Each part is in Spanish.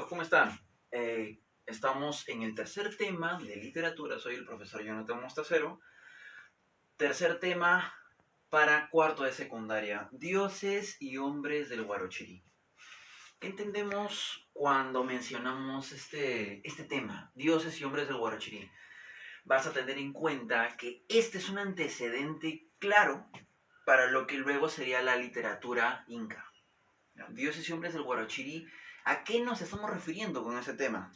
amigos, ¿cómo están? Estamos en el tercer tema de literatura. Soy el profesor Jonathan Mostacero. Tercer tema para cuarto de secundaria. Dioses y hombres del Huarochirí. ¿Qué entendemos cuando mencionamos este tema? Dioses y hombres del Huarochirí. Vas a tener en cuenta que este es un antecedente claro para lo que luego sería la literatura inca. Dioses y hombres del Huarochirí. ¿A qué nos estamos refiriendo con ese tema?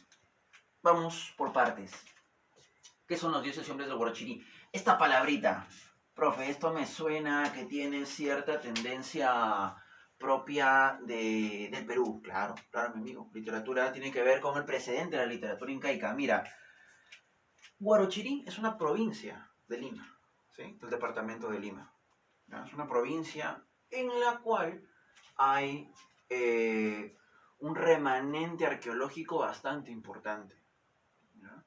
Vamos por partes. ¿Qué son los dioses y hombres del Huarochirí? Esta palabrita, profe, esto me suena que tiene cierta tendencia propia del Perú. Claro, mi amigo. Literatura tiene que ver con el precedente de la literatura incaica. Mira, Huarochirí es una provincia de Lima, ¿sí? Del departamento de Lima. ¿Ya? Es una provincia en la cual hay un remanente arqueológico bastante importante. ¿Ya?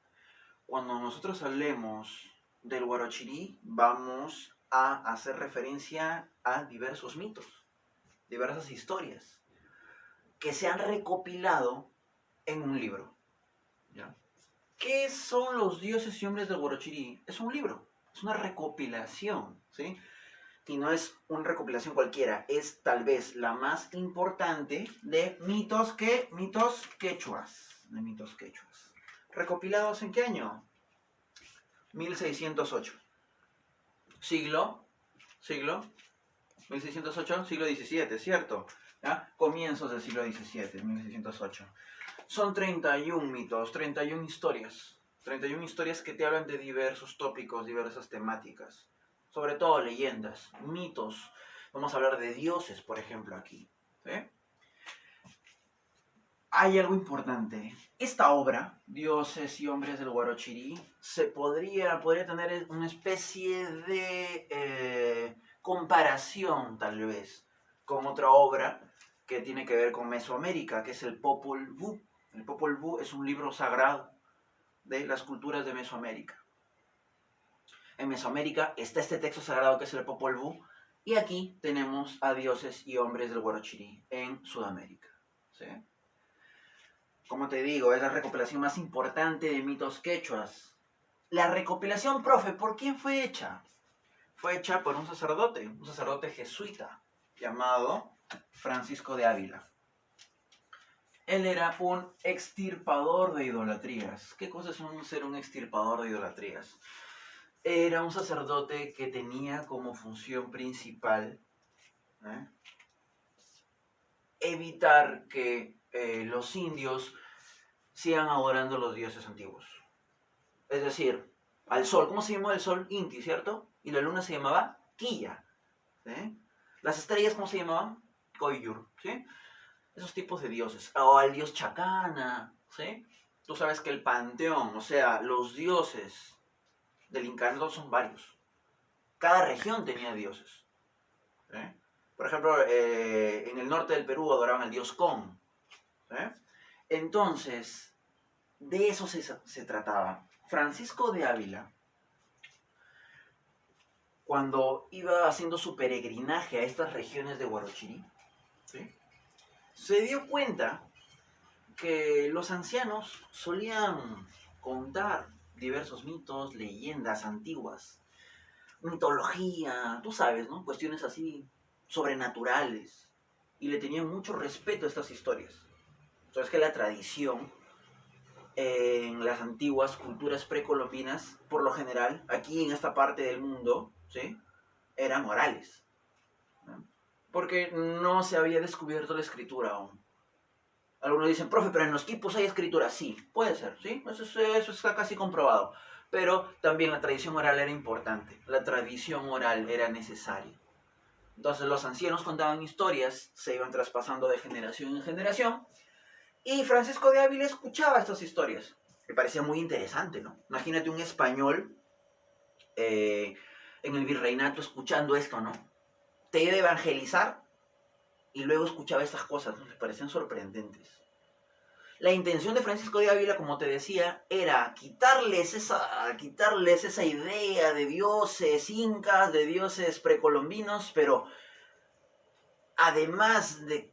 Cuando nosotros hablemos del Huarochirí, vamos a hacer referencia a diversos mitos, diversas historias, que se han recopilado en un libro. ¿Ya? ¿Qué son los dioses y hombres del Huarochirí? Es un libro, es una recopilación, ¿sí? Y no es una recopilación cualquiera, es tal vez la más importante de mitos quechuas. ¿Recopilados en qué año? 1608. Siglo 1608, siglo XVII, ¿cierto? ¿Ya? Comienzos del siglo XVII, 1608. Son 31 mitos, 31 historias. 31 historias que te hablan de diversos tópicos, diversas temáticas. Sobre todo leyendas, mitos. Vamos a hablar de dioses, por ejemplo, aquí. ¿Sí? Hay algo importante. Esta obra, Dioses y Hombres del Huarochirí, podría tener una especie de comparación, tal vez, con otra obra que tiene que ver con Mesoamérica, que es el Popol Vuh. El Popol Vuh es un libro sagrado de las culturas de Mesoamérica. En Mesoamérica está este texto sagrado que es el Popol Vuh, y aquí tenemos a Dioses y Hombres del Huarochirí en Sudamérica. ¿Sí? Como te digo, es la recopilación más importante de mitos quechuas. La recopilación, profe, ¿por quién fue hecha? Fue hecha por un sacerdote jesuita, llamado Francisco de Ávila. Él era un extirpador de idolatrías. ¿Qué cosa es ser un extirpador de idolatrías? Era un sacerdote que tenía como función principal evitar que los indios sigan adorando a los dioses antiguos. Es decir, al sol, ¿cómo se llamaba el sol? Inti, ¿cierto? Y la luna se llamaba Quilla. ¿Sí? Las estrellas, ¿cómo se llamaban? Koyur, ¿sí? Esos tipos de dioses. O al dios Chacana, ¿sí? Tú sabes que el panteón, o sea, los dioses del Incanato son varios. Cada región tenía dioses. ¿Sí? Por ejemplo, en el norte del Perú adoraban al dios Con. ¿Sí? Entonces, de eso se trataba. Francisco de Ávila, cuando iba haciendo su peregrinaje a estas regiones de Huarochirí, ¿sí?, se dio cuenta que los ancianos solían contar diversos mitos, leyendas antiguas, mitología, tú sabes, ¿no? Cuestiones así sobrenaturales, y le tenían mucho respeto a estas historias. Entonces que la tradición en las antiguas culturas precolombinas, por lo general, aquí en esta parte del mundo, ¿sí?, eran orales, ¿no? Porque no se había descubierto la escritura aún. Algunos dicen, profe, pero en los quipus hay escritura. Sí, puede ser, ¿sí? Eso está casi comprobado. Pero también la tradición oral era importante. La tradición oral era necesaria. Entonces los ancianos contaban historias, se iban traspasando de generación en generación, y Francisco de Ávila escuchaba estas historias. Me parecía muy interesante, ¿no? Imagínate un español en el virreinato escuchando esto, ¿no? Te iba a evangelizar y luego escuchaba estas cosas, ¿no? Les parecían sorprendentes. La intención de Francisco de Ávila, como te decía, era quitarles esa idea de dioses incas, de dioses precolombinos, pero además de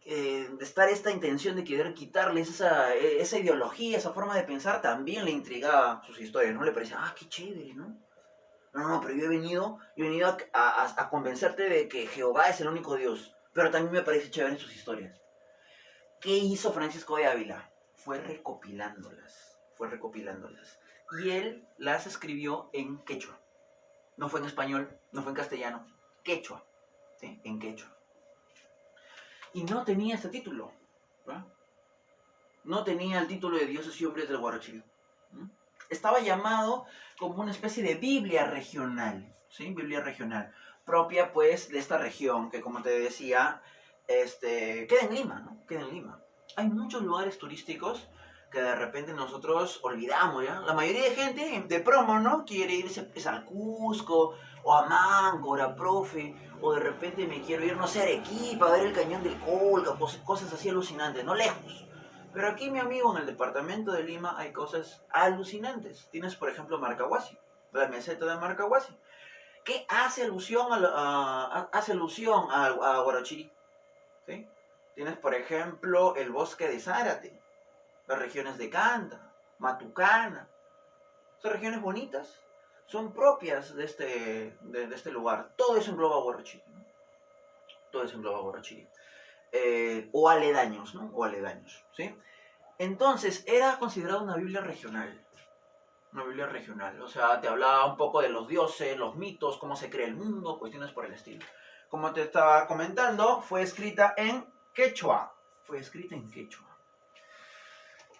estar esta intención de querer quitarles esa ideología, esa forma de pensar, también le intrigaba sus historias, ¿no? Le parecía, qué chévere, ¿no? No, pero yo he venido a convencerte de que Jehová es el único Dios, pero también me parece chévere en sus historias. ¿Qué hizo Francisco de Ávila? Fue recopilándolas. Y él las escribió en quechua. No fue en español, no fue en castellano, quechua, ¿sí? En quechua. Y no tenía este título, ¿verdad? No tenía el título de Dioses y Hombres del Guarochirí. Estaba llamado como una especie de Biblia regional, ¿sí? Biblia regional, propia pues de esta región que, como te decía, queda en Lima, ¿no? Queda en Lima. Hay muchos lugares turísticos que de repente nosotros olvidamos, ¿ya? La mayoría de gente de promo, ¿no? Quiere irse pues, al Cusco, o a Máncora, profe, o de repente me quiero ir, no sé, a Arequipa, a ver el Cañón del Colca, cosas así alucinantes, no lejos. Pero aquí, mi amigo, en el departamento de Lima hay cosas alucinantes. Tienes, por ejemplo, Marcahuasi, la meseta de Marcahuasi, que hace alusión a Guarochirí, ¿sí? Tienes, por ejemplo, el bosque de Zárate, las regiones de Canta, Matucana. Son regiones bonitas, son propias de este lugar. Todo eso engloba Guarochirí, ¿no? Todo eso engloba Guarochirí. O aledaños, ¿no? O aledaños, ¿sí? Entonces, era considerada una Biblia regional. Una Biblia regional. O sea, te hablaba un poco de los dioses, los mitos, cómo se crea el mundo, cuestiones por el estilo. Como te estaba comentando, fue escrita en quechua.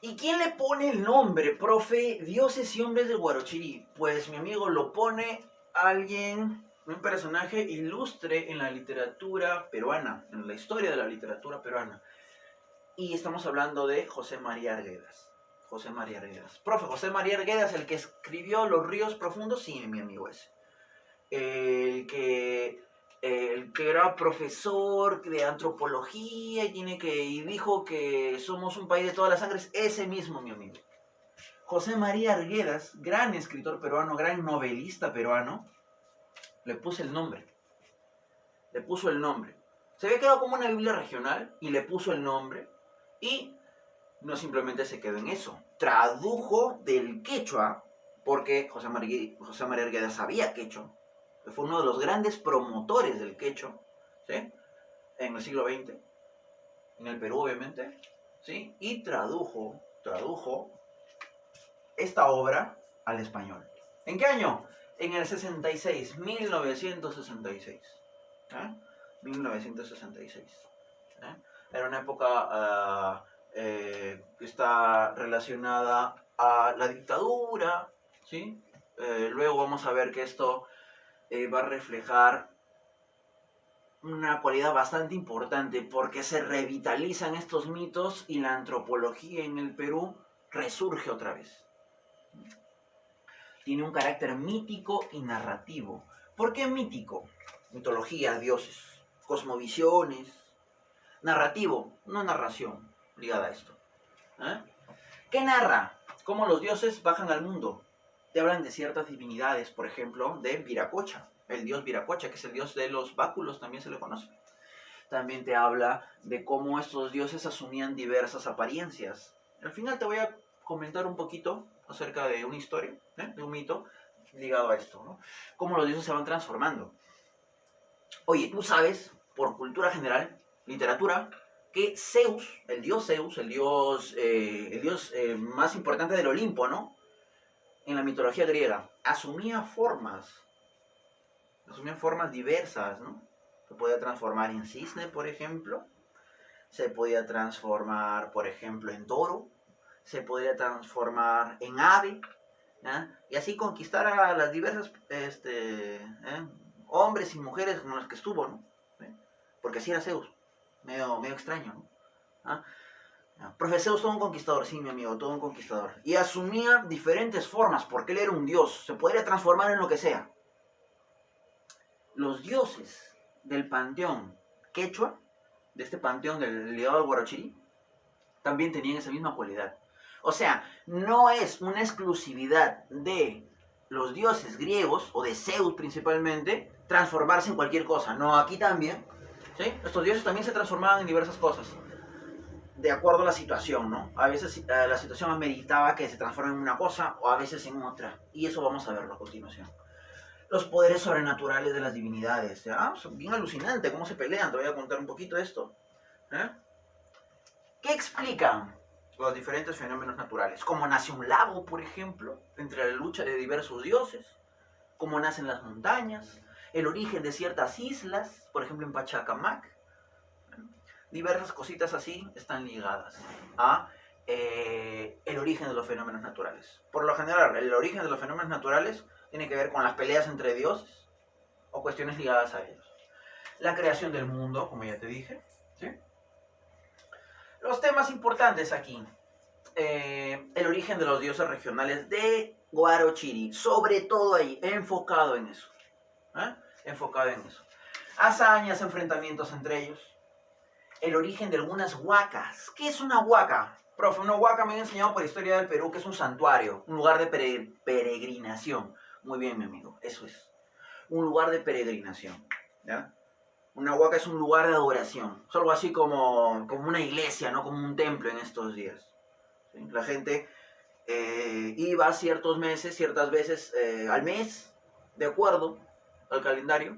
¿Y quién le pone el nombre, profe? Dioses y hombres del Guarochirí. Pues, mi amigo, lo pone alguien, un personaje ilustre en la literatura peruana, en la historia de la literatura peruana. Y estamos hablando de José María Arguedas. Profe, José María Arguedas, el que escribió Los ríos profundos, sí, mi amigo ese. El que era profesor de antropología y dijo que somos un país de todas las sangres, ese mismo, mi amigo. José María Arguedas, gran escritor peruano, gran novelista peruano, le puso el nombre. Se había quedado como una Biblia regional y le puso el nombre. Y no simplemente se quedó en eso. Tradujo del quechua, porque José María Arguedas sabía quechua. Fue uno de los grandes promotores del quechua, ¿sí? En el siglo XX. En el Perú, obviamente. ¿Sí? Y tradujo esta obra al español. ¿En qué año? En el 66, 1966. 1966. Era una época que está relacionada a la dictadura, ¿sí? Luego vamos a ver que esto va a reflejar una cualidad bastante importante porque se revitalizan estos mitos y la antropología en el Perú resurge otra vez. Tiene un carácter mítico y narrativo. ¿Por qué mítico? Mitología, dioses, cosmovisiones. Narrativo, una narración ligada a esto. ¿Qué narra? Cómo los dioses bajan al mundo. Te hablan de ciertas divinidades, por ejemplo, de Viracocha, el dios Viracocha, que es el dios de los báculos, también se le conoce. También te habla de cómo estos dioses asumían diversas apariencias. Al final te voy a comentar un poquito acerca de una historia, de un mito ligado a esto, ¿no? Cómo los dioses se van transformando. Oye, tú sabes, por cultura general, literatura, que Zeus, el dios más importante del Olimpo, ¿no? En la mitología griega, asumía formas diversas, ¿no? Se podía transformar en cisne, por ejemplo. Se podía transformar, por ejemplo, en toro. Se podría transformar en ave. Y así conquistar a las diversas hombres y mujeres con los que estuvo, ¿no? Porque así era Zeus. Medio extraño, ¿no? Profe, Zeus todo un conquistador, sí, mi amigo, todo un conquistador. Y asumía diferentes formas, porque él era un dios. Se podría transformar en lo que sea. Los dioses del panteón quechua, de este panteón ligado al Guarochirí, también tenían esa misma cualidad. O sea, no es una exclusividad de los dioses griegos, o de Zeus principalmente, transformarse en cualquier cosa. No, aquí también ¿sí? Estos dioses también se transformaban en diversas cosas, de acuerdo a la situación, ¿no? A veces la situación ameritaba que se transformen en una cosa o a veces en otra. Y eso vamos a verlo a continuación. Los poderes sobrenaturales de las divinidades. Son bien alucinante cómo se pelean. Te voy a contar un poquito de esto. ¿Eh? ¿Qué explican los diferentes fenómenos naturales? ¿Cómo nace un lago, por ejemplo, entre la lucha de diversos dioses? ¿Cómo nacen las montañas? El origen de ciertas islas, por ejemplo en Pachacamac. Diversas cositas así están ligadas a el origen de los fenómenos naturales. Por lo general, el origen de los fenómenos naturales tiene que ver con las peleas entre dioses o cuestiones ligadas a ellos. La creación del mundo, como ya te dije. ¿Sí? Los temas importantes aquí. El origen de los dioses regionales de Guarochiri, sobre todo ahí, enfocado en eso. Enfocado en eso. Hazañas, enfrentamientos entre ellos. El origen de algunas huacas. ¿Qué es una huaca? Profe, una huaca me han enseñado por la historia del Perú que es un santuario, un lugar de peregrinación. Muy bien, mi amigo, eso es. Un lugar de peregrinación. ¿Ya? Una huaca es un lugar de adoración. Es algo así como una iglesia, ¿no? Como un templo en estos días. ¿Sí? La gente iba ciertos meses, ciertas veces al mes, de acuerdo al calendario,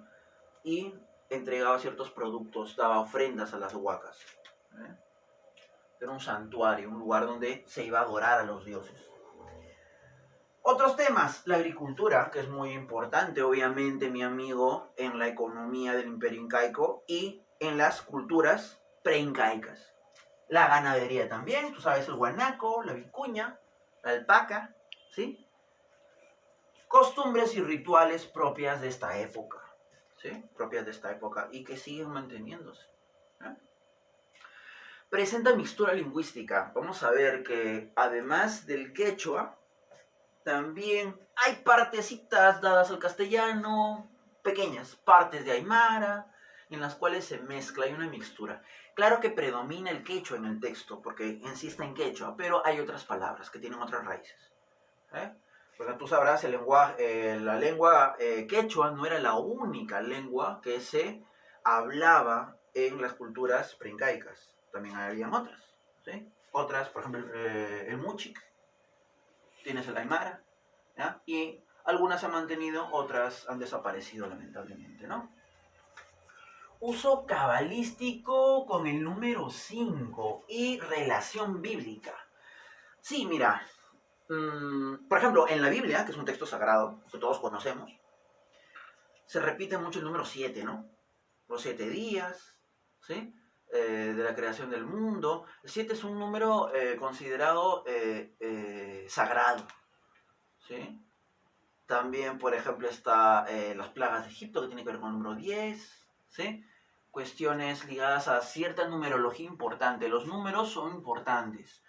y entregaba ciertos productos, daba ofrendas a las huacas. Era un santuario, un lugar donde se iba a adorar a los dioses. Otros temas, la agricultura, que es muy importante, obviamente, mi amigo, en la economía del imperio incaico y en las culturas preincaicas. La ganadería también, tú sabes, el guanaco, la vicuña, la alpaca, ¿sí? Costumbres y rituales propias de esta época, ¿sí? Propias de esta época y que siguen manteniéndose. Presenta mixtura lingüística. Vamos a ver que además del quechua, también hay partecitas dadas al castellano, pequeñas partes de aymara, en las cuales se mezcla, hay una mixtura. Claro que predomina el quechua en el texto, porque insiste en quechua, pero hay otras palabras que tienen otras raíces. Porque tú sabrás, la lengua quechua no era la única lengua que se hablaba en las culturas preincaicas. También habían otras, ¿sí? Otras, por ejemplo, el muchic, tienes el aymara, ¿ya? Y algunas han mantenido, otras han desaparecido lamentablemente, ¿no? Uso cabalístico con el número 5 y relación bíblica. Sí, mira, por ejemplo, en la Biblia, que es un texto sagrado, que todos conocemos, se repite mucho el número 7, ¿no? Los 7 días, ¿sí? De la creación del mundo. El 7 es un número considerado sagrado, ¿sí? También, por ejemplo, está las plagas de Egipto, que tiene que ver con el número 10, ¿sí? Cuestiones ligadas a cierta numerología importante. Los números son importantes.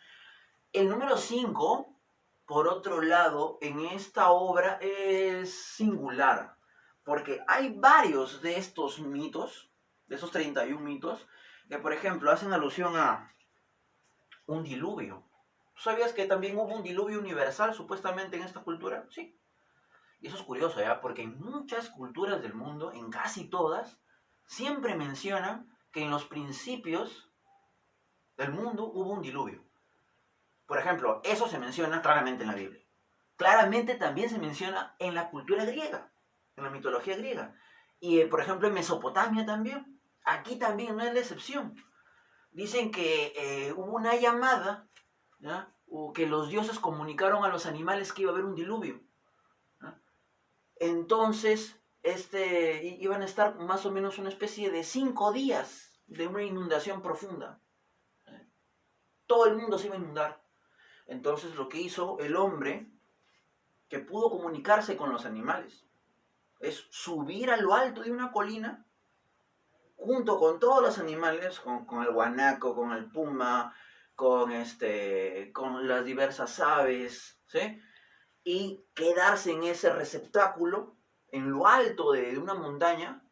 El número 5, por otro lado, en esta obra es singular, porque hay varios de estos mitos, de esos 31 mitos, que, por ejemplo, hacen alusión a un diluvio. ¿Sabías que también hubo un diluvio universal supuestamente en esta cultura? Sí. Y eso es curioso, ¿ya? Porque en muchas culturas del mundo, en casi todas, siempre mencionan que en los principios del mundo hubo un diluvio. Por ejemplo, eso se menciona claramente en la Biblia. Claramente también se menciona en la cultura griega, en la mitología griega. Y, por ejemplo, en Mesopotamia también. Aquí también no es la excepción. Dicen que hubo una llamada, ¿ya? O que los dioses comunicaron a los animales que iba a haber un diluvio. Entonces, iban a estar más o menos una especie de 5 días de una inundación profunda. Todo el mundo se iba a inundar. Entonces, lo que hizo el hombre, que pudo comunicarse con los animales, es subir a lo alto de una colina, junto con todos los animales, con el guanaco, con el puma, con las diversas aves, ¿sí? Y quedarse en ese receptáculo, en lo alto de una montaña,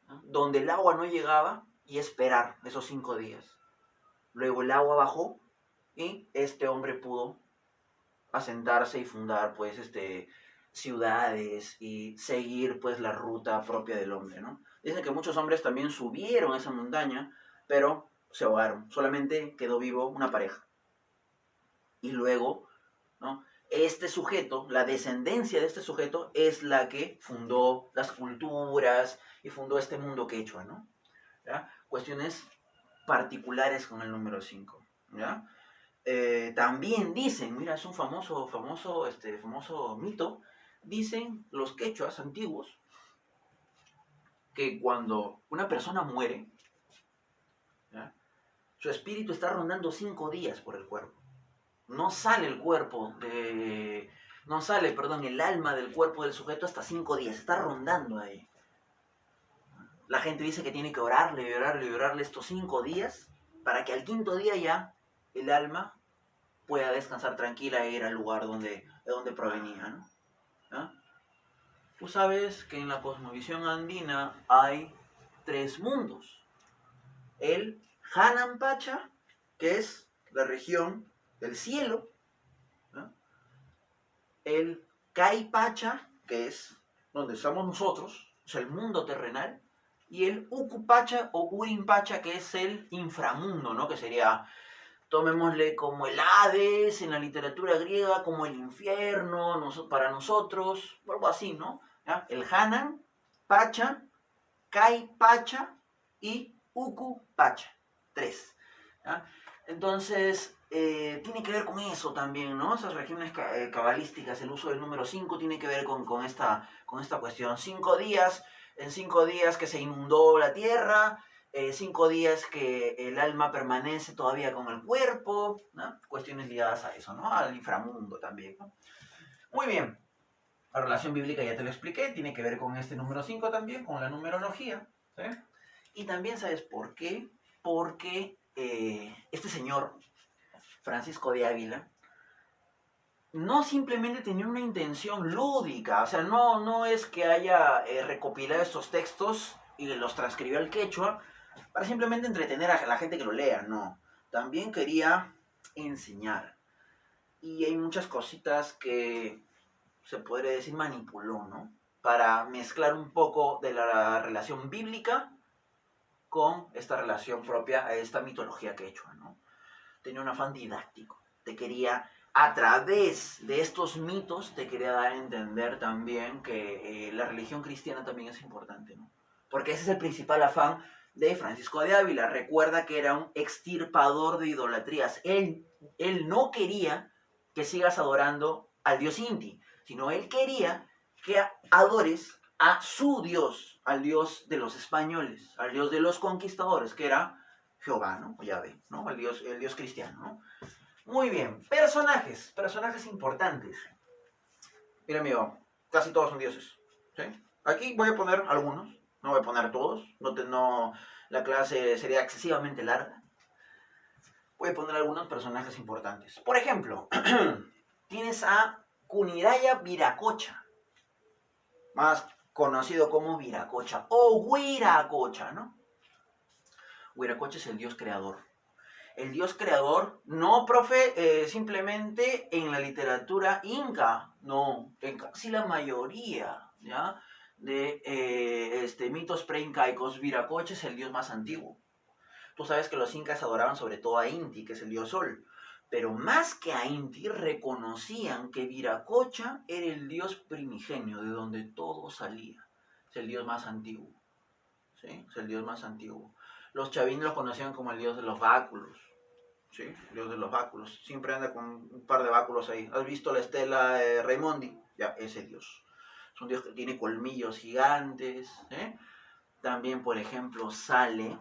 ¿no? Donde el agua no llegaba, y esperar esos 5 días. Luego el agua bajó y este hombre pudo asentarse y fundar pues ciudades y seguir pues la ruta propia del hombre, ¿no? Dicen que muchos hombres también subieron esa montaña, pero se ahogaron. Solamente quedó vivo una pareja. Y luego, ¿no? Este sujeto, la descendencia de este sujeto, es la que fundó las culturas y fundó este mundo quechua, ¿no? ¿Ya? Cuestiones particulares con el número 5. ¿Ya? También dicen, mira, es un famoso mito, dicen los quechuas antiguos que cuando una persona muere, ¿ya? Su espíritu está rondando 5 días por el cuerpo. No sale el cuerpo de... No sale, perdón, el alma del cuerpo del sujeto hasta 5 días. Está rondando ahí. La gente dice que tiene que orarle, orarle, orarle estos 5 días para que al quinto día ya el alma pueda descansar tranquila e ir al lugar de donde provenía, ¿no? ¿Ah? Tú sabes que en la cosmovisión andina hay 3 mundos. El Hanan Pacha, que es la región del cielo, ¿no? El Kai Pacha, que es donde estamos nosotros, es el mundo terrenal, y el Uku Pacha o Urim Pacha, que es el inframundo, ¿no? Que sería, tomémosle como el Hades en la literatura griega, como el infierno para nosotros, algo así, ¿no? ¿Ya? El Hanan Pacha, Kai Pacha y Uku Pacha. 3. ¿Ya? Entonces, tiene que ver con eso también, ¿no? Esas regiones cabalísticas, el uso del número 5 tiene que ver con esta cuestión. 5 días, en 5 días que se inundó la tierra, 5 días que el alma permanece todavía con el cuerpo, ¿no? Cuestiones ligadas a eso, ¿no? Al inframundo también, ¿no? Muy bien. La relación bíblica ya te lo expliqué, tiene que ver con este número 5 también, con la numerología, ¿sí? Y también, ¿sabes por qué? Porque este señor, Francisco de Ávila, no simplemente tenía una intención lúdica, o sea, no es que haya recopilado estos textos y los transcribió al quechua para simplemente entretener a la gente que lo lea, no. También quería enseñar. Y hay muchas cositas que se podría decir manipuló, ¿no? Para mezclar un poco de la relación bíblica con esta relación propia a esta mitología quechua, ¿no? Tenía un afán didáctico. Te quería, a través de estos mitos, te quería dar a entender también que la religión cristiana también es importante, ¿no? Porque ese es el principal afán de Francisco de Ávila. Recuerda que era un extirpador de idolatrías. Él no quería que sigas adorando al dios Inti, sino él quería que adores a su Dios, al Dios de los españoles, al Dios de los conquistadores, que era Jehová, ¿no? O Yahvé, ¿no? El Dios cristiano, ¿no? Muy bien, personajes importantes. Mira, amigo, casi todos son dioses, ¿sí? Aquí voy a poner algunos, no voy a poner todos, la clase sería excesivamente larga. Voy a poner algunos personajes importantes. Por ejemplo, tienes a Kuniraya Viracocha, más conocido como Viracocha o Huiracocha, ¿no? Huiracocha es el dios creador. El dios creador, no, profe, simplemente en la literatura inca, no, en casi la mayoría, ¿ya? De mitos preincaicos, Viracocha es el dios más antiguo. Tú sabes que los incas adoraban sobre todo a Inti, que es el dios sol. Pero más que a Inti, reconocían que Viracocha era el dios primigenio, de donde todo salía. Es el dios más antiguo. ¿Sí? Es el dios más antiguo. Los chavín lo conocían como el dios de los báculos. ¿Sí? El dios de los báculos. Siempre anda con un par de báculos ahí. ¿Has visto la estela Raimondi? Ya, ese dios. Es un dios que tiene colmillos gigantes. También, por ejemplo, sale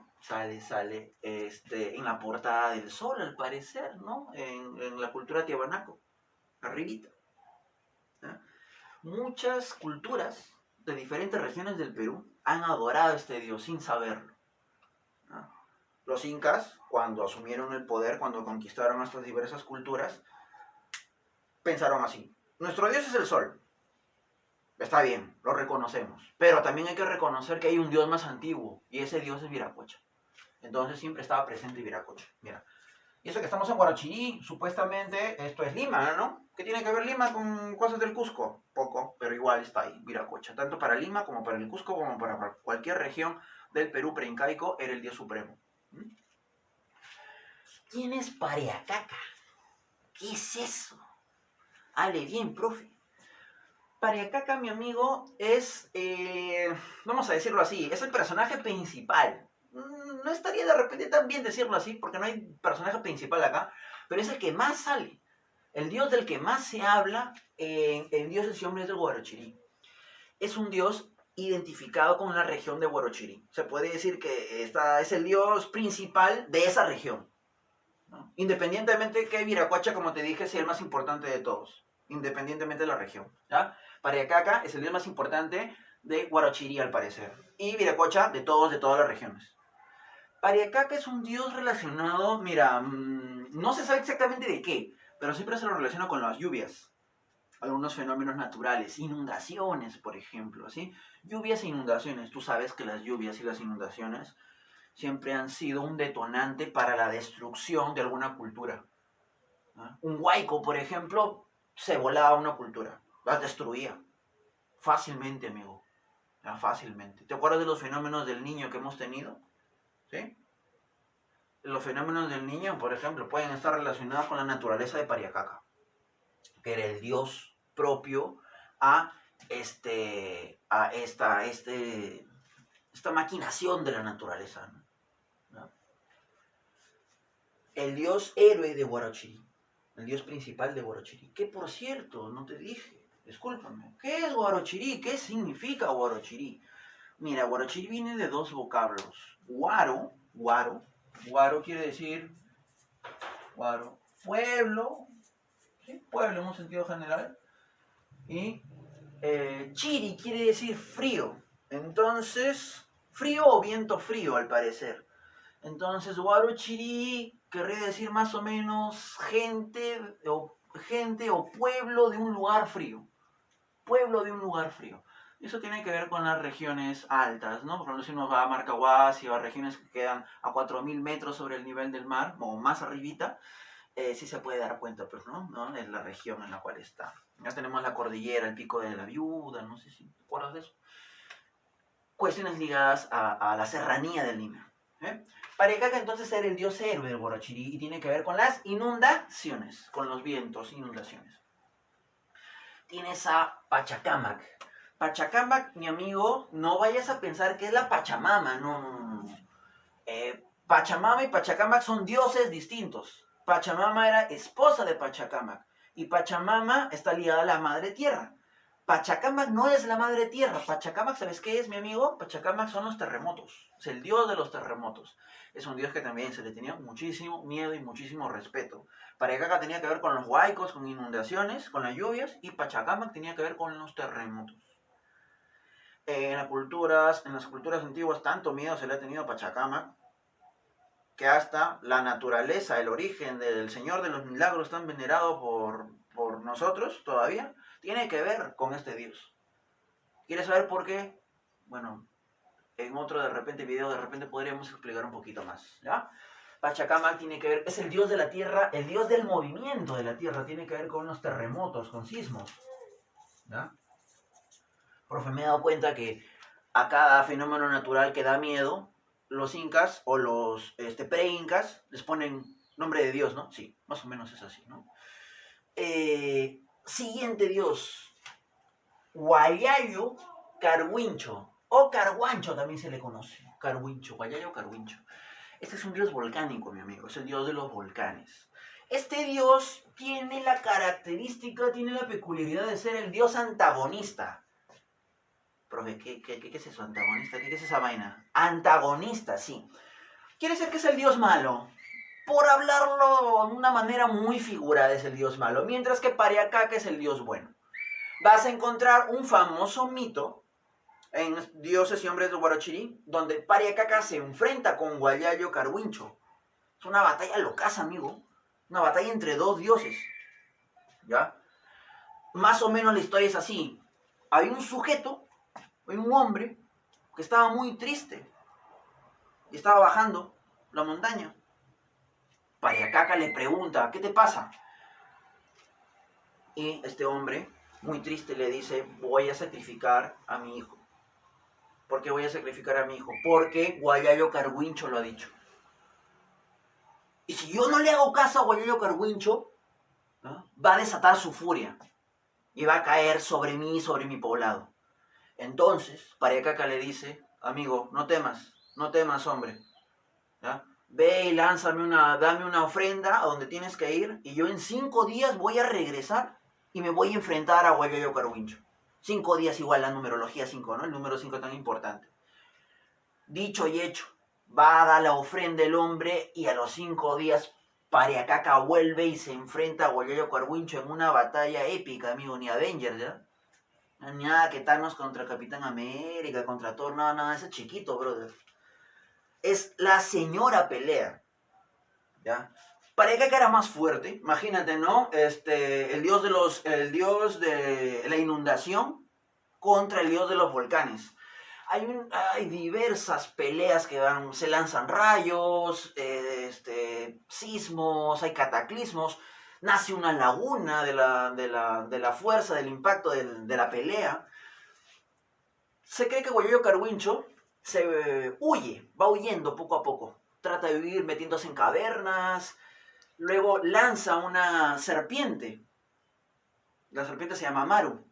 en la portada del Sol, al parecer, ¿no? En la cultura tiahuanaco, arribita. ¿Ya? Muchas culturas de diferentes regiones del Perú han adorado a este dios sin saberlo. ¿Ya? Los incas, cuando asumieron el poder, cuando conquistaron estas diversas culturas, pensaron así: nuestro dios es el Sol. Está bien, lo reconocemos. Pero también hay que reconocer que hay un dios más antiguo, y ese dios es Viracocha. Entonces siempre estaba presente Viracocha. Mira, Y eso que estamos en Huarochirí, supuestamente esto es Lima, ¿no? ¿Qué tiene que ver Lima con cosas del Cusco? Poco, pero igual está ahí, Viracocha. Tanto para Lima como para el Cusco, como para cualquier región del Perú preincaico, era el dios supremo. ¿Mm? ¿Quién es Pariacaca? ¿Qué es eso? Hable bien, profe. Pariacaca, mi amigo, es, vamos a decirlo así, es el personaje principal. No estaría de repente tan bien decirlo así, porque no hay personaje principal acá, pero es el que más sale. El dios del que más se habla en Dioses y Hombres del Huarochirí. Es un dios identificado con la región de Huarochirí. Se puede decir que es el dios principal de esa región, ¿no? Independientemente que Viracocha, como te dije, sea el más importante de todos, independientemente de la región. ¿Ya? Pariacaca es el dios más importante de Huarochirí, al parecer, y Viracocha de todas las regiones. Pariacaca es un dios relacionado, mira, no se sabe exactamente de qué, pero siempre se lo relaciona con las lluvias, algunos fenómenos naturales, inundaciones, por ejemplo, ¿sí? Lluvias e inundaciones. Tú sabes que las lluvias y las inundaciones siempre han sido un detonante para la destrucción de alguna cultura, ¿no? Un huaico, por ejemplo, se volaba una cultura, las destruía fácilmente, amigo, ¿ya? Fácilmente. ¿Te acuerdas de los fenómenos del niño que hemos tenido? ¿Sí? Los fenómenos del niño, por ejemplo, pueden estar relacionados con la naturaleza de Pariacaca, que era el dios propio a, esta maquinación de la naturaleza, ¿no? El dios héroe de Huarochirí, el dios principal de Huarochirí, que por cierto, no te dije, discúlpame, ¿qué es Huarochirí? ¿Qué significa Huarochirí? Mira, Huarochirí viene de dos vocablos. Huaro quiere decir, pueblo, ¿sí? Pueblo en un sentido general. Y chiri quiere decir frío. Entonces, frío o viento frío al parecer. Entonces, Huarochirí querría decir más o menos gente o pueblo de un lugar frío. Pueblo de un lugar frío. Eso tiene que ver con las regiones altas, ¿no? Por ejemplo, si uno va a Marcahuasi o a regiones que quedan a 4000 metros sobre el nivel del mar, o más arribita, sí se puede dar cuenta, pues, ¿no? Es la región en la cual está. Ya tenemos la cordillera, el pico de la Viuda, no sé si te acuerdas de eso. Cuestiones ligadas a la serranía del Lima. Pariacaca entonces era el dios héroe del Huarochirí y tiene que ver con las inundaciones, con los vientos, inundaciones. Tienes a Pachacamac. Pachacamac, mi amigo, no vayas a pensar que es la Pachamama, no. Pachamama y Pachacamac son dioses distintos. Pachamama era esposa de Pachacamac y Pachamama está ligada a la madre tierra. Pachacamac no es la madre tierra. Pachacamac, ¿sabes qué es, mi amigo? Pachacamac son los terremotos. Es el dios de los terremotos. Es un dios que también se le tenía muchísimo miedo y muchísimo respeto. Pariacaca tenía que ver con los huaicos, con inundaciones, con las lluvias, y Pachacamac tenía que ver con los terremotos. En las culturas antiguas, tanto miedo se le ha tenido a Pachacamac que hasta la naturaleza, el origen del Señor de los Milagros tan venerado por nosotros todavía, tiene que ver con este Dios. ¿Quieres saber por qué? Bueno, en otro video podríamos explicar un poquito más, ¿ya? Pachacamac tiene que ver, es el dios de la tierra, el dios del movimiento de la tierra, tiene que ver con los terremotos, con sismos, ¿ya? Profe, me he dado cuenta que a cada fenómeno natural que da miedo, los incas o los pre-incas les ponen nombre de Dios, ¿no? Sí, más o menos es así, ¿no? Siguiente dios, Huayayo Carhuincho, o Carhuancho también se le conoce. Carhuincho, Huayayo Carhuincho. Este es un dios volcánico, mi amigo, es el dios de los volcanes. Este dios tiene la característica, tiene la peculiaridad de ser el dios antagonista. Profe, ¿qué es eso, antagonista? ¿Qué es esa vaina? Antagonista, sí. Quiere decir que es el dios malo. Por hablarlo de una manera muy figurada, es el dios malo. Mientras que Pariacaca es el dios bueno. Vas a encontrar un famoso mito en Dioses y Hombres de Huarochirí, donde Pariacaca se enfrenta con Huayayo Carhuincho. Es una batalla locaza, amigo. Una batalla entre dos dioses. ¿Ya? Más o menos la historia es así. Hay un sujeto, hay un hombre, que estaba muy triste y estaba bajando la montaña. Pariacaca le pregunta, ¿qué te pasa? Y este hombre, muy triste, le dice, voy a sacrificar a mi hijo. ¿Por qué voy a sacrificar a mi hijo? Porque Guayayo Carguincho lo ha dicho. Y si yo no le hago caso a Guayayo Carguincho, ¿no?, va a desatar su furia y va a caer sobre mí y sobre mi poblado. Entonces, Pariacaca le dice, amigo, no temas, hombre. ¿Ya? Ve y dame una ofrenda a donde tienes que ir y yo en 5 días voy a regresar y me voy a enfrentar a Guayayo Carguincho. 5 días igual la numerología 5, ¿no? El número 5 tan importante. Dicho y hecho, va a dar la ofrenda el hombre y a los 5 días Pariacaca vuelve y se enfrenta a Guayayo Carguincho en una batalla épica, amigo, ni Avengers, ¿ya? Nada que Thanos contra Capitán América, contra Thor, no, ese es chiquito, brother. Es la señora pelea, ¿ya? Pariacaca era más fuerte, imagínate, ¿no? El dios de la inundación contra el dios de los volcanes. Hay diversas peleas que se lanzan rayos, sismos, hay cataclismos, nace una laguna de la fuerza, del impacto de la pelea. Se cree que Guayayo Carguincho va huyendo poco a poco, trata de huir metiéndose en cavernas, luego lanza una serpiente, la serpiente se llama Amaru,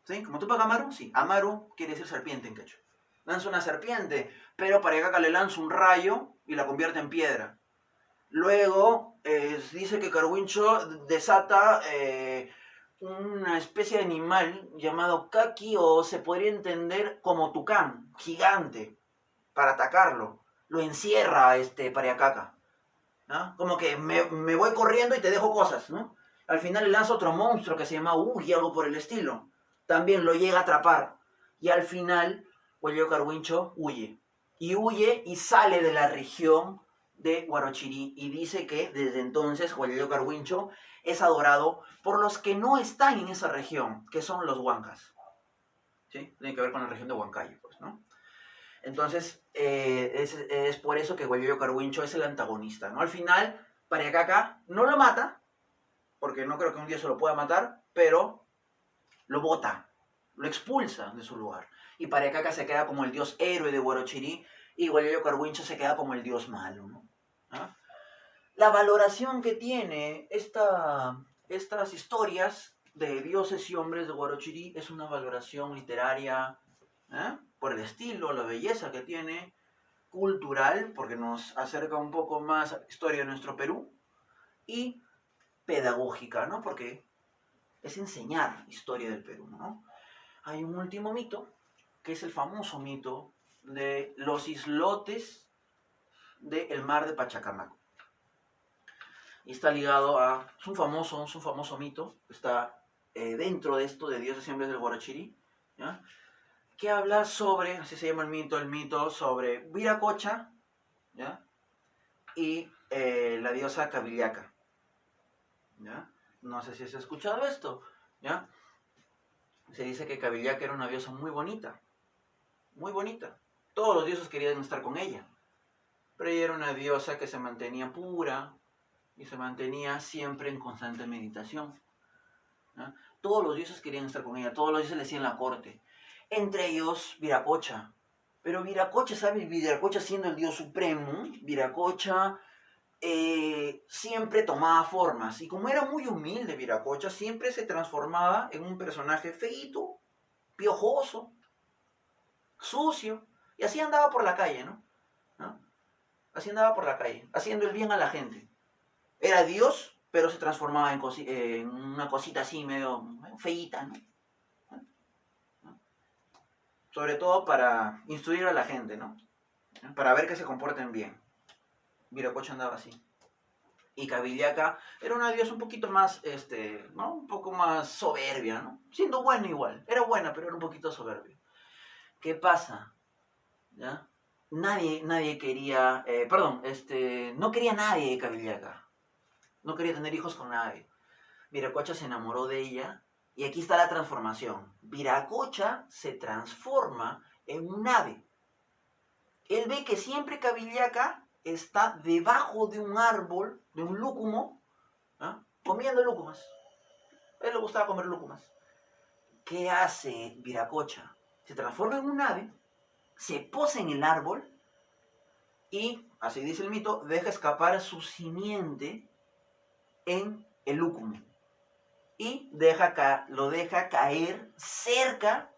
¿sí? ¿Como tú pagas Amaru? Sí, Amaru quiere decir serpiente en quechua. Lanza una serpiente, pero Pariacaca le lanza un rayo y la convierte en piedra. Luego dice que Carguincho desata una especie de animal llamado Kaki, o se podría entender como tucán, gigante, para atacarlo. Lo encierra Pariacaca, ¿no? Como que me voy corriendo y te dejo cosas, ¿no? Al final le lanza otro monstruo que se llama Ugi, algo por el estilo. También lo llega a atrapar. Y al final Guayayo Carguincho huye. Y huye y sale de la región de Huarochirí. Y dice que desde entonces Guayayo Carguincho es adorado por los que no están en esa región, que son los huancas. ¿Sí? Tiene que ver con la región de Huancayo, pues, ¿no? Entonces, es por eso que Guayayo Carguincho es el antagonista, ¿no? Al final, Pariacaca no lo mata, porque no creo que un día se lo pueda matar, pero lo bota, lo expulsa de su lugar. Y Pariacaca se queda como el dios héroe de Huarochirí y Guayayo Carguincho se queda como el dios malo, ¿no? ¿Ah? La valoración que tiene estas historias de dioses y hombres de Huarochirí es una valoración literaria, por el estilo, la belleza que tiene, cultural, porque nos acerca un poco más a la historia de nuestro Perú, y pedagógica, ¿no? Porque es enseñar historia del Perú, ¿no? Hay un último mito, que es el famoso mito de los islotes del mar de Pachacamac. Y está ligado a... Es un famoso mito, está dentro de esto de dioses y hombres del Huarochirí, ¿ya? Que habla sobre, así se llama el mito sobre Viracocha, ¿ya? Y la diosa Cabillaca, ¿ya? No sé si has escuchado esto, ¿ya? Se dice que Cabillaca era una diosa muy bonita, muy bonita. Todos los dioses querían estar con ella, pero ella era una diosa que se mantenía pura y se mantenía siempre en constante meditación, ¿ya? Todos los dioses querían estar con ella, todos los dioses le hacían la corte, entre ellos Viracocha. Pero Viracocha, ¿sabes? Viracocha siendo el dios supremo, Viracocha siempre tomaba formas. Y como era muy humilde Viracocha, siempre se transformaba en un personaje feíto, piojoso, sucio. Y así andaba por la calle, ¿no? Así andaba por la calle, haciendo el bien a la gente. Era Dios, pero se transformaba en una cosita así medio feíta, ¿no? Sobre todo para instruir a la gente, ¿no? Para ver que se comporten bien. Viracocha andaba así. Y Cabillaca era una diosa un poquito más, ¿no? Un poco más soberbia, ¿no? Siendo buena igual. Era buena, pero era un poquito soberbia. ¿Qué pasa? ¿Ya? Nadie quería, no quería nadie de Cabillaca. No quería tener hijos con nadie. Viracocha se enamoró de ella y aquí está la transformación. Viracocha se transforma en un ave. Él ve que siempre Cabillaca está debajo de un árbol, de un lúcumo, ¿ah? Comiendo lúcumas. A él le gustaba comer lúcumas. ¿Qué hace Viracocha? Se transforma en un ave, se posa en el árbol y, así dice el mito, deja escapar su simiente en el lúcumo. Y lo deja caer cerca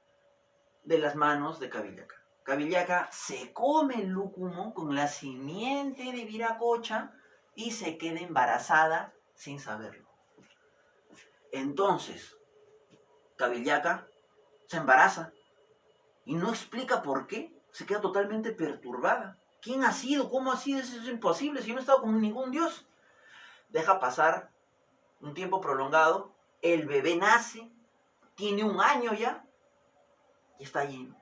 de las manos de Cabillaca. Cabillaca se come el lúcumo con la simiente de Viracocha y se queda embarazada sin saberlo. Entonces, Cabillaca se embaraza y no explica por qué. Se queda totalmente perturbada. ¿Quién ha sido? ¿Cómo ha sido? Eso es imposible. Si yo no he estado con ningún dios. Deja pasar un tiempo prolongado. El bebé nace. Tiene 1 año ya. Y está allí.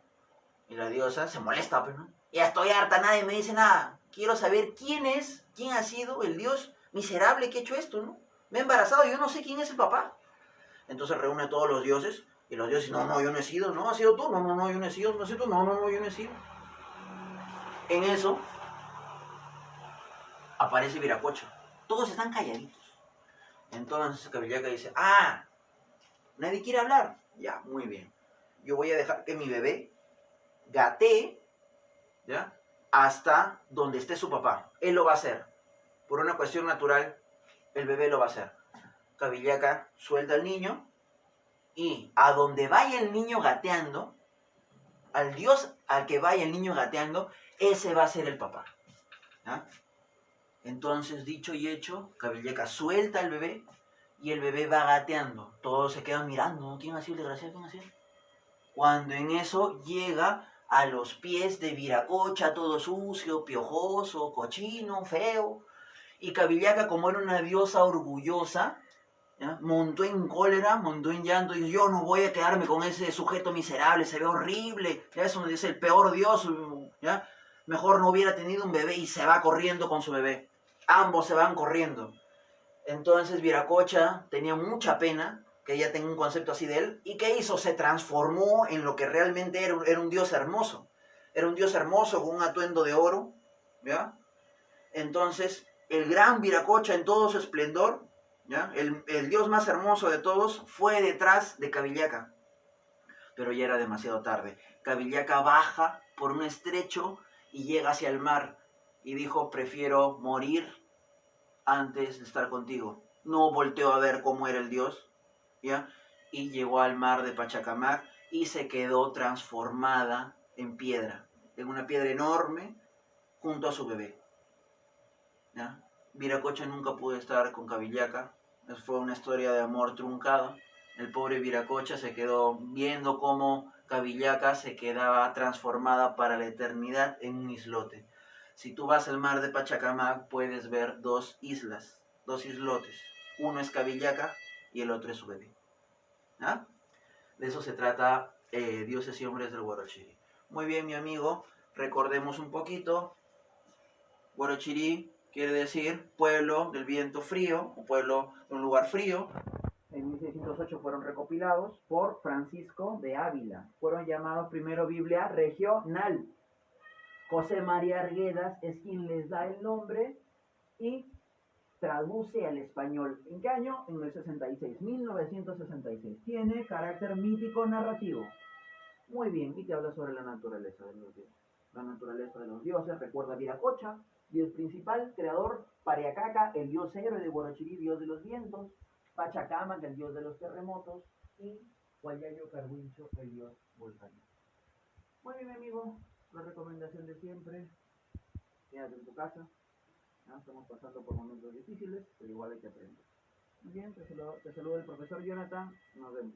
Y la diosa se molesta, pero no. Ya estoy harta, nadie me dice nada. Quiero saber quién es, quién ha sido el dios miserable que ha hecho esto, ¿no? Me he embarazado, yo no sé quién es el papá. Entonces reúne a todos los dioses. Y los dioses, no, yo no he sido, no, has sido tú, no, yo no he sido, no has sido tú, no, yo no he sido. En eso aparece Viracocha. Todos están calladitos. Entonces Cabillaca dice, nadie quiere hablar. Ya, muy bien. Yo voy a dejar que mi bebé gatee, ¿ya? Hasta donde esté su papá. Él lo va a hacer. Por una cuestión natural, el bebé lo va a hacer. Cabillaca suelta al niño y a donde vaya el niño gateando, al dios al que vaya el niño gateando, ese va a ser el papá. ¿Ya? Entonces, dicho y hecho, Cabillaca suelta al bebé y el bebé va gateando. Todos se quedan mirando, ¿no? ¿Quién ha sido el desgraciado? ¿Quién ha sido? Cuando en eso llega a los pies de Viracocha, todo sucio, piojoso, cochino, feo. Y Cabillaca, como era una diosa orgullosa, ¿ya? Montó en cólera, montó en llanto, y dijo, yo no voy a quedarme con ese sujeto miserable, se ve horrible, ya es el peor dios, ¿ya? Mejor no hubiera tenido un bebé, y se va corriendo con su bebé. Ambos se van corriendo. Entonces Viracocha tenía mucha pena que ella tenga un concepto así de él. ¿Y qué hizo? Se transformó en lo que realmente era un dios hermoso. Era un dios hermoso con un atuendo de oro, ¿ya? Entonces, el gran Viracocha en todo su esplendor, ¿ya? El dios más hermoso de todos, fue detrás de Cabillaca. Pero ya era demasiado tarde. Cabillaca baja por un estrecho y llega hacia el mar. Y dijo, prefiero morir antes de estar contigo. No volteó a ver cómo era el dios, ¿ya? Y llegó al mar de Pachacamac y se quedó transformada en piedra, en una piedra enorme, junto a su bebé, ¿ya? Viracocha nunca pudo estar con Cabillaca, fue una historia de amor truncada. El pobre Viracocha se quedó viendo cómo Cabillaca se quedaba transformada para la eternidad en un islote. Si tú vas al mar de Pachacamac, puedes ver 2 islas, 2 islotes. Uno es Cabillaca y el otro es su bebé. ¿Ah? De eso se trata Dioses y Hombres del Huarochirí. Muy bien, mi amigo, recordemos un poquito. Huarochirí quiere decir pueblo del viento frío, o pueblo de un lugar frío. En 1608 fueron recopilados por Francisco de Ávila. Fueron llamados primero Biblia regional. José María Arguedas es quien les da el nombre y traduce al español. ¿En qué año? En el 66, 1966. Tiene carácter mítico narrativo. Muy bien, y te habla sobre la naturaleza de los dioses. La naturaleza de los dioses, recuerda Viracocha, dios principal, creador, Pariacaca, el dios héroe de Huarochirí, dios de los vientos, Pachacamac, el dios de los terremotos, y Huayayo Carhuincho, el dios volcánico. Muy bien, amigo, la recomendación de siempre, quédate en tu casa, ¿no? Estamos pasando por momentos difíciles, pero igual hay que aprender. Muy bien, te saludo el profesor Jonathan, nos vemos.